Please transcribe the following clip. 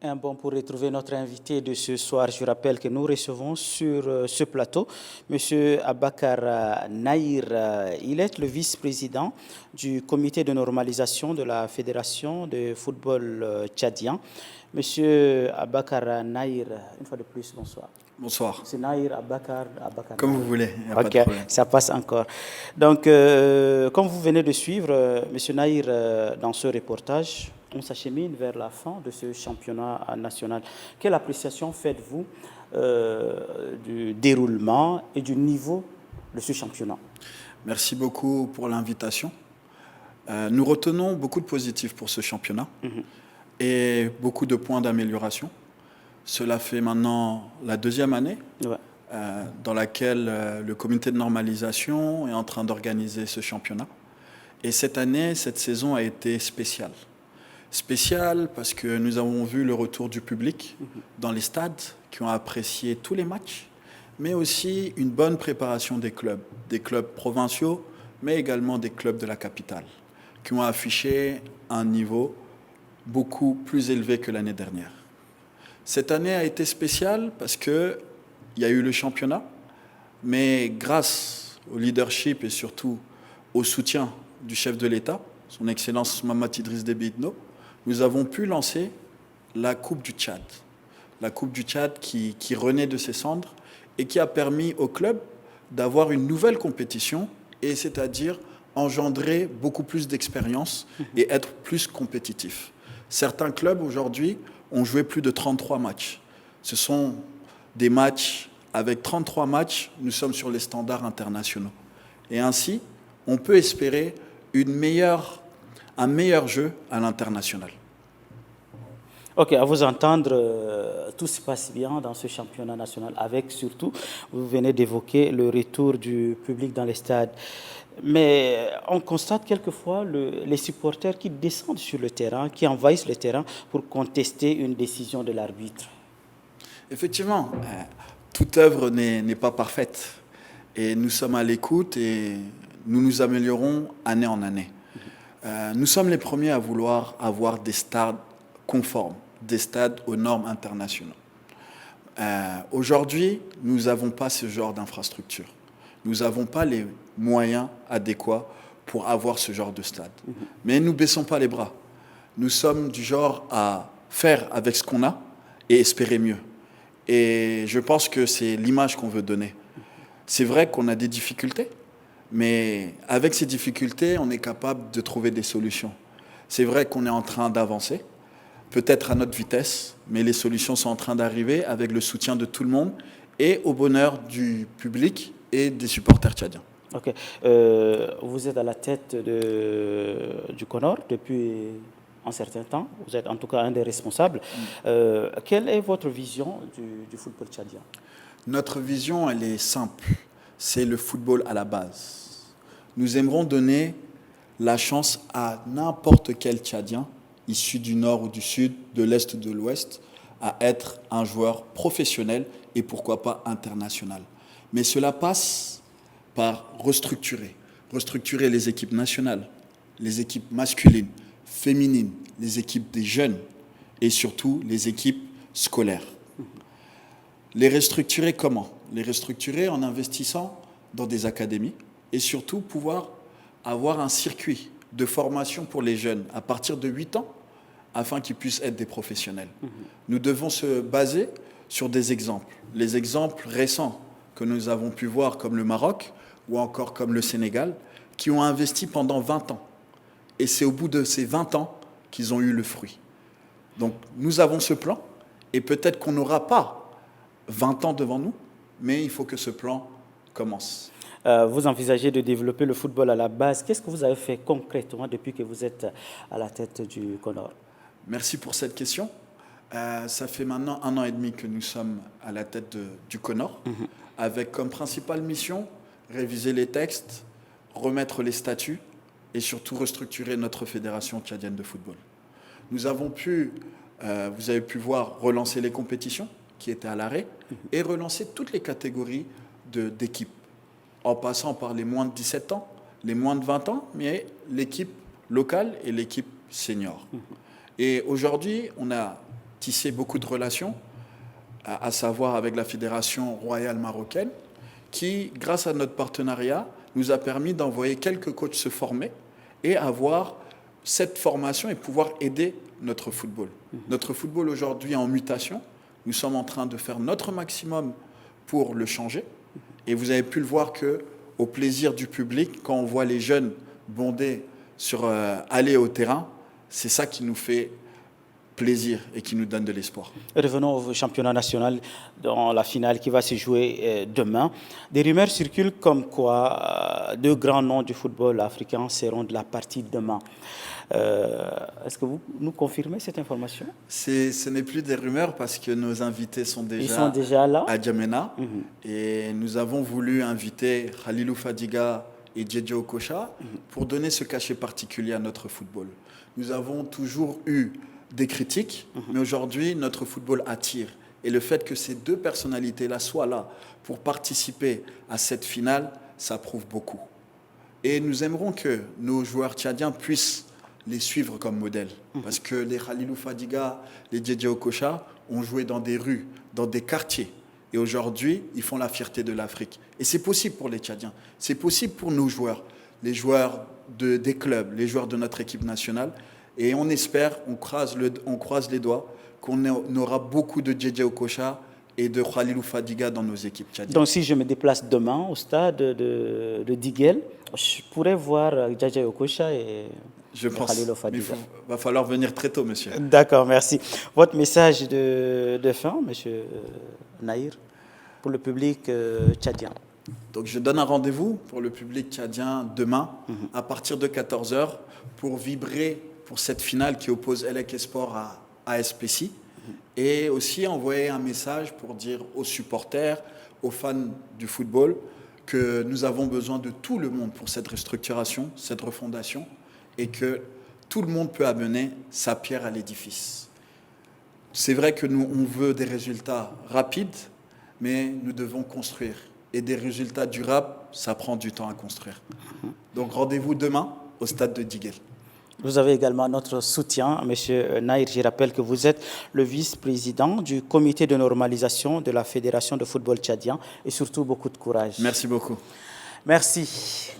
Un bon pour retrouver notre invité de ce soir. Je rappelle que nous recevons sur ce plateau M. Abakar Naïr. Il est le vice-président du comité de normalisation de la Fédération de football tchadien. M. Abakar Naïr, une fois de plus, bonsoir. Bonsoir. C'est Naïr Abakar. Comme Naïr. vous voulez, il n'y a Ok, pas de problème. ça passe encore. Donc, comme vous venez de suivre, M. Naïr, dans ce reportage, on s'achemine vers la fin de ce championnat national. Quelle appréciation faites-vous du déroulement et du niveau de ce championnat? Merci beaucoup pour l'invitation. Nous retenons beaucoup de positifs pour ce championnat et beaucoup de points d'amélioration. Cela fait maintenant la deuxième année dans laquelle le comité de normalisation est en train d'organiser ce championnat. Et cette année, cette saison a été spéciale. Spécial parce que nous avons vu le retour du public dans les stades qui ont apprécié tous les matchs, mais aussi une bonne préparation des clubs provinciaux, mais également des clubs de la capitale, qui ont affiché un niveau beaucoup plus élevé que l'année dernière. Cette année a été spéciale parce qu'il y a eu le championnat, mais grâce au leadership et surtout au soutien du chef de l'État, son Excellence Mahamat Idriss Déby Itno, nous avons pu lancer la Coupe du Tchad. La Coupe du Tchad qui renaît de ses cendres et qui a permis au club d'avoir une nouvelle compétition, et c'est-à-dire engendrer beaucoup plus d'expérience et être plus compétitif. Certains clubs aujourd'hui ont joué plus de 33 matchs. Ce sont des matchs, avec 33 matchs, nous sommes sur les standards internationaux. Et ainsi, on peut espérer un meilleur jeu à l'international. Ok, à vous entendre, tout se passe bien dans ce championnat national, avec surtout, vous venez d'évoquer le retour du public dans les stades. Mais on constate quelquefois les supporters qui descendent sur le terrain, qui envahissent le terrain pour contester une décision de l'arbitre. Effectivement, toute œuvre n'est pas parfaite. Et nous sommes à l'écoute et nous nous améliorons année en année. Nous sommes les premiers à vouloir avoir des stades conformes, des stades aux normes internationales. Aujourd'hui, nous n'avons pas ce genre d'infrastructure. Nous n'avons pas les moyens adéquats pour avoir ce genre de stade. Mais nous ne baissons pas les bras. Nous sommes du genre à faire avec ce qu'on a et espérer mieux. Et je pense que c'est l'image qu'on veut donner. C'est vrai qu'on a des difficultés, mais avec ces difficultés, on est capable de trouver des solutions. C'est vrai qu'on est en train d'avancer, peut-être à notre vitesse, mais les solutions sont en train d'arriver avec le soutien de tout le monde et au bonheur du public et des supporters tchadiens. Ok. Vous êtes à la tête du CONOR depuis un certain temps. Vous êtes en tout cas un des responsables. Quelle est votre vision du football tchadien? Notre vision, elle est simple. C'est le football à la base. Nous aimerons donner la chance à n'importe quel Tchadien, issu du nord ou du sud, de l'est ou de l'ouest, à être un joueur professionnel et pourquoi pas international. Mais cela passe par restructurer les équipes nationales, les équipes masculines, féminines, les équipes des jeunes et surtout les équipes scolaires. Les restructurer comment? Les restructurer en investissant dans des académies et surtout pouvoir avoir un circuit de formation pour les jeunes à partir de 8 ans afin qu'ils puissent être des professionnels. Nous devons se baser sur des exemples. Les exemples récents que nous avons pu voir comme le Maroc ou encore comme le Sénégal qui ont investi pendant 20 ans. Et c'est au bout de ces 20 ans qu'ils ont eu le fruit. Donc nous avons ce plan et peut-être qu'on n'aura pas 20 ans devant nous, mais il faut que ce plan commence. Vous envisagez de développer le football à la base. Qu'est-ce que vous avez fait concrètement depuis que vous êtes à la tête du CONOR? Merci pour cette question. Ça fait maintenant 1 an et demi que nous sommes à la tête du CONOR, avec comme principale mission réviser les textes, remettre les statuts et surtout restructurer notre fédération tchadienne de football. Nous avons pu, vous avez pu voir, relancer les compétitions qui étaient à l'arrêt et relancer toutes les catégories d'équipes, en passant par les moins de 17 ans, les moins de 20 ans, mais l'équipe locale et l'équipe senior. Et aujourd'hui, on a tissé beaucoup de relations, à savoir avec la Fédération royale marocaine, qui, grâce à notre partenariat, nous a permis d'envoyer quelques coachs se former et avoir cette formation et pouvoir aider notre football. Notre football aujourd'hui est en mutation. Nous sommes en train de faire notre maximum pour le changer. Et vous avez pu le voir qu'au plaisir du public, quand on voit les jeunes bondés sur aller au terrain, c'est ça qui nous fait plaisir et qui nous donne de l'espoir. Revenons au championnat national dans la finale qui va se jouer demain. Des rumeurs circulent comme quoi deux grands noms du football africain seront de la partie demain. Est-ce que vous nous confirmez cette information? Ce n'est plus des rumeurs parce que nos invités sont déjà là à Djamena. Et nous avons voulu inviter Khalilou Fadiga et Djedje Okocha pour donner ce cachet particulier à notre football. Nous avons toujours eu des critiques, mais aujourd'hui, notre football attire. Et le fait que ces deux personnalités-là soient là pour participer à cette finale, ça prouve beaucoup. Et nous aimerons que nos joueurs tchadiens puissent les suivre comme modèle. Parce que les Khalilou Fadiga, les Djedje Okocha ont joué dans des rues, dans des quartiers. Et aujourd'hui, ils font la fierté de l'Afrique. Et c'est possible pour les Tchadiens. C'est possible pour nos joueurs, les joueurs des clubs, les joueurs de notre équipe nationale. Et on espère, on croise les doigts, qu'on aura beaucoup de Djedje Okocha et de Khalilou Fadiga dans nos équipes tchadiennes. Donc si je me déplace demain au stade de Diguel, je pourrais voir Djedje Okocha et Khalilou Fadiga. Il va falloir venir très tôt, monsieur. D'accord, merci. Votre message de fin, monsieur Nahir, pour le public tchadien? Donc je donne un rendez-vous pour le public tchadien demain à partir de 14h pour vibrer pour cette finale qui oppose Elek Esport à ASPC et aussi envoyer un message pour dire aux supporters, aux fans du football que nous avons besoin de tout le monde pour cette restructuration, cette refondation et que tout le monde peut amener sa pierre à l'édifice. C'est vrai que nous, on veut des résultats rapides, mais nous devons construire. Et des résultats durables, ça prend du temps à construire. Donc rendez-vous demain au stade de Diguel. Vous avez également notre soutien, M. Nahir. Je rappelle que vous êtes le vice-président du comité de normalisation de la Fédération de football tchadien et surtout beaucoup de courage. Merci beaucoup. Merci.